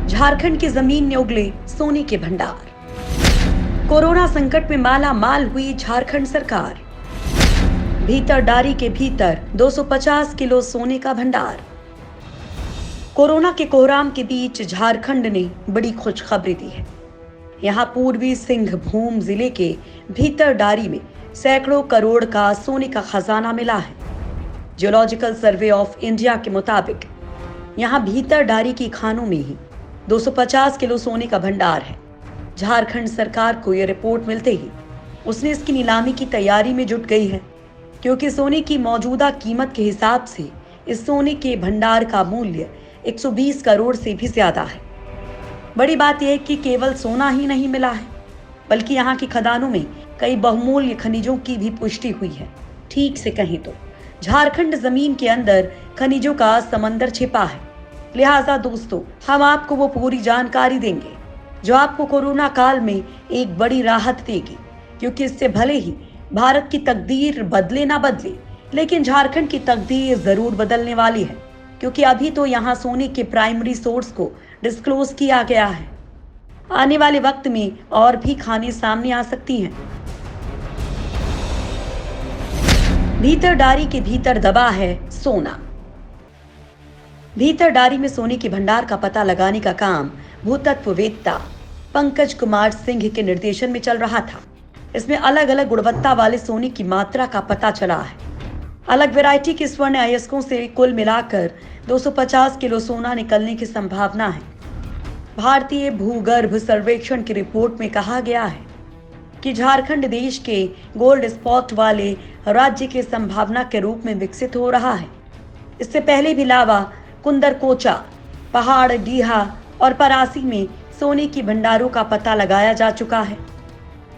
झारखंड की जमीन ने उगले सोने के भंडार। कोरोना संकट में माला माल हुई झारखंड सरकार। भीतरडारी के भीतर 250 किलो सोने का भंडार। कोरोना के कोहराम के बीच झारखंड ने बड़ी खुशखबरी दी है। यहाँ पूर्वी सिंहभूम जिले के भीतरडारी में सैकड़ों करोड़ का सोने का खजाना मिला है। जियोलॉजिकल सर्वे ऑफ इंडिया के मुताबिक यहाँ भीतरडारी की खानों में ही 250 किलो सोने का भंडार है। झारखंड सरकार को यह रिपोर्ट मिलते ही उसने इसकी नीलामी की तैयारी में जुट गई है, क्योंकि सोने की मौजूदा कीमत के हिसाब से इस सोने के भंडार का मूल्य 120 करोड़ से भी ज्यादा है। बड़ी बात यह है कि केवल सोना ही नहीं मिला है, बल्कि यहाँ की खदानों में कई बहुमूल्य खनिजों की भी पुष्टि हुई है। ठीक से कहें तो झारखंड जमीन के अंदर खनिजों का समंदर छिपा है। लिहाजा दोस्तों, हम आपको वो पूरी जानकारी देंगे जो आपको कोरोना काल में एक बड़ी राहत देगी, क्योंकि इससे भले ही भारत की तकदीर बदले ना बदले, लेकिन झारखंड की तकदीर जरूर बदलने वाली है, क्योंकि अभी तो यहाँ सोने के प्राइमरी सोर्स को डिस्क्लोज किया गया है। आने वाले वक्त में और भी खाने सामने आ सकती हैं। भीतरडारी के भीतर दबा है सोना। भीतरडारी में सोने के भंडार का पता लगाने का काम भूतत्ववेत्ता पंकज कुमार सिंह के निर्देशन में चल रहा था। इसमें अलग अलग गुणवत्ता वाले सोने की मात्रा का पता चला है। अलग वैरायटी के स्वर्ण अयस्कों से कुल मिलाकर 250 किलो सोना निकलने की संभावना है। भारतीय भूगर्भ सर्वेक्षण की रिपोर्ट में कहा गया है कि झारखंड देश के गोल्ड स्पॉट वाले राज्य के संभावना के रूप में विकसित हो रहा है। इससे पहले भी लावा, कुंदरकोचा, पहाड़ डीहा और परासी में सोने की भंडारों का पता लगाया जा चुका है।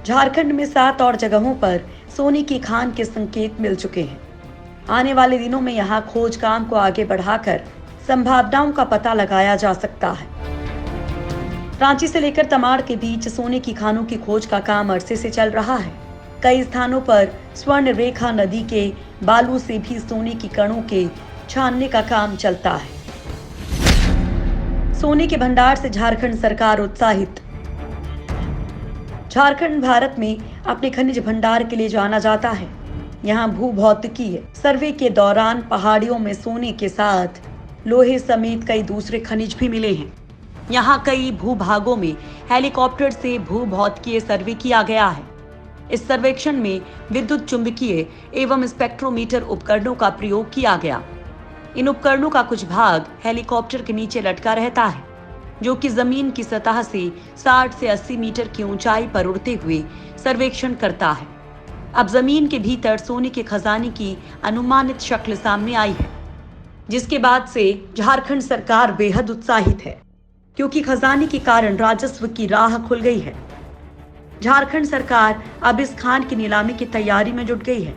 झारखंड में 7 और जगहों पर सोने की खान के संकेत मिल चुके हैं। आने वाले दिनों में यहाँ खोज काम को आगे बढ़ाकर संभावनाओं का पता लगाया जा सकता है। रांची से लेकर तमाड़ के बीच सोने की खानों की खोज का काम अरसे से चल रहा है। कई स्थानों पर स्वर्ण रेखा नदी के बालू से भी सोने की कणों के छानने का काम चलता है। सोने के भंडार से झारखंड सरकार उत्साहित। झारखंड भारत में अपने खनिज भंडार के लिए जाना जाता है। यहाँ भूभौतिकीय सर्वे के दौरान पहाड़ियों में सोने के साथ लोहे समेत कई दूसरे खनिज भी मिले हैं। यहाँ कई भूभागों में हेलीकॉप्टर से भूभौतिकीय सर्वे किया गया है। इस सर्वेक्षण में विद्युत चुंबकीय एवं स्पेक्ट्रोमीटर उपकरणों का प्रयोग किया गया। इन उपकरणों का कुछ भाग हेलीकॉप्टर के नीचे लटका रहता है, जो कि जमीन की सतह से 60 से 80 मीटर की ऊंचाई पर उड़ते हुए सर्वेक्षण करता है। अब जमीन के भीतर सोने के खजाने की अनुमानित शक्ल सामने आई है, जिसके बाद से झारखंड सरकार बेहद उत्साहित है, क्योंकि खजाने के कारण राजस्व की राह खुल गई है। झारखंड सरकार अब इस खान की नीलामी की तैयारी में जुट गई है।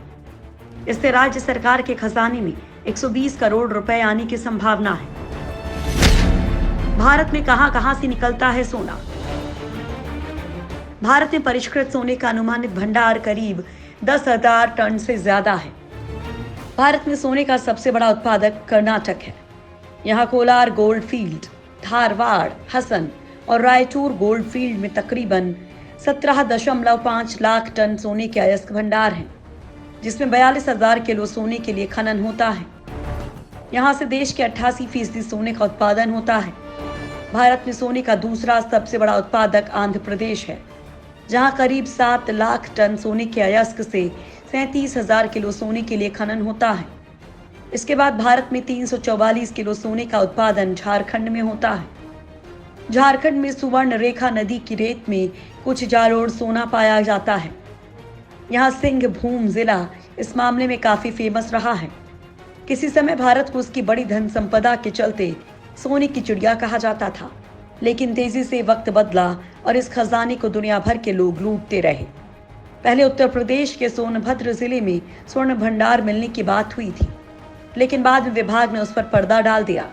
इससे राज्य सरकार के खजाने में 120 करोड़ रुपए आने की संभावना है। भारत में कहां से निकलता है सोना। भारत में परिष्कृत सोने का अनुमानित भंडार करीब 10,000 टन से ज्यादा है। भारत में सोने का सबसे बड़ा उत्पादक कर्नाटक है। यहाँ कोलार गोल्ड फील्ड, धारवाड़, हसन और रायचूर गोल्ड फील्ड में तकरीबन 17.5 लाख टन सोने के अयस्क भंडार हैं, जिसमें 42,000 किलो सोने के लिए खनन होता है। यहाँ से देश के 88% सोने का उत्पादन होता है। भारत में सोने का दूसरा सबसे बड़ा उत्पादक आंध्र प्रदेश है, जहाँ करीब 7 लाख टन सोने के अयस्क से 37,000 किलो सोने के लिए खनन होता है। इसके बाद भारत में 344 किलो सोने का उत्पादन झारखंड में होता है। झारखंड में सुवर्ण रेखा नदी की रेत में कुछ जालोर सोना पाया जाता है। यहाँ सिंहभूम जिला इस मामले में काफी फेमस रहा है। किसी समय भारत को उसकी बड़ी धन संपदा के चलते सोने की चिड़िया कहा जाता था, लेकिन तेजी से वक्त बदला और इस खजाने को दुनिया भर के लोग लूटते रहे। पहले उत्तर प्रदेश के सोनभद्र जिले में स्वर्ण भंडार मिलने की बात हुई थी, लेकिन बाद में विभाग ने उस पर पर्दा डाल दिया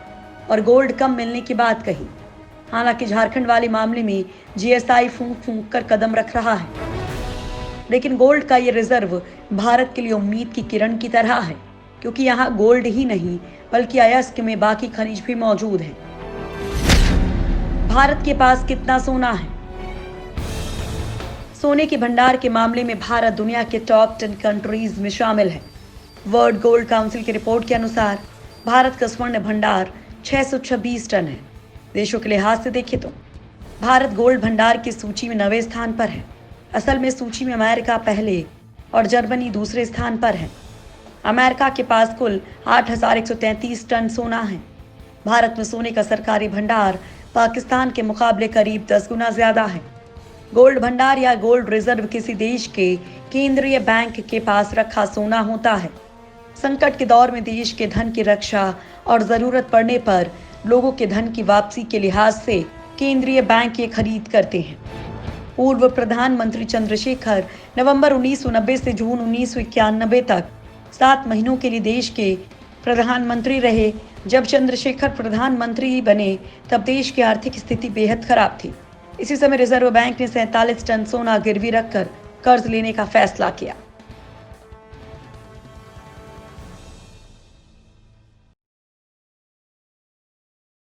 और गोल्ड कम मिलने की बात कही। हालांकि झारखंड वाले मामले में जीएसआई फूंक फूंक कर कदम रख रहा है, लेकिन गोल्ड का ये रिजर्व भारत के लिए उम्मीद की किरण की तरह है, क्योंकि यहाँ गोल्ड ही नहीं बल्कि अयस्क में बाकी खनिज भी मौजूद हैं। भारत के पास कितना सोना है? सोने के भंडार के मामले में भारत दुनिया के टॉप 10 कंट्रीज में शामिल है। वर्ल्ड गोल्ड काउंसिल की रिपोर्ट के अनुसार भारत का स्वर्ण भंडार 626 टन है। देशों के लिहाज से देखें तो भारत गोल्ड भंडार की सूची में 9वें स्थान पर है। असल में सूची में अमेरिका पहले और जर्मनी दूसरे स्थान पर है। अमेरिका के पास कुल 8,133 टन सोना है। भारत में सोने का सरकारी भंडार पाकिस्तान के मुकाबले करीब 10 गुना ज्यादा है। गोल्ड भंडार या गोल्ड रिजर्व किसी देश के केंद्रीय बैंक के पास रखा सोना होता है। संकट के दौर में देश के धन की रक्षा और जरूरत पड़ने पर लोगों के धन की वापसी के लिहाज से केंद्रीय बैंक ये खरीद करते हैं। पूर्व प्रधानमंत्री चंद्रशेखर नवंबर 1990 से जून 1991 तक 7 महीनों के लिए देश के प्रधानमंत्री रहे। जब चंद्रशेखर प्रधानमंत्री बने तब देश की आर्थिक स्थिति बेहद खराब थी। इसी समय रिजर्व बैंक ने 47 टन सोना गिरवी रखकर कर्ज लेने का फैसला किया।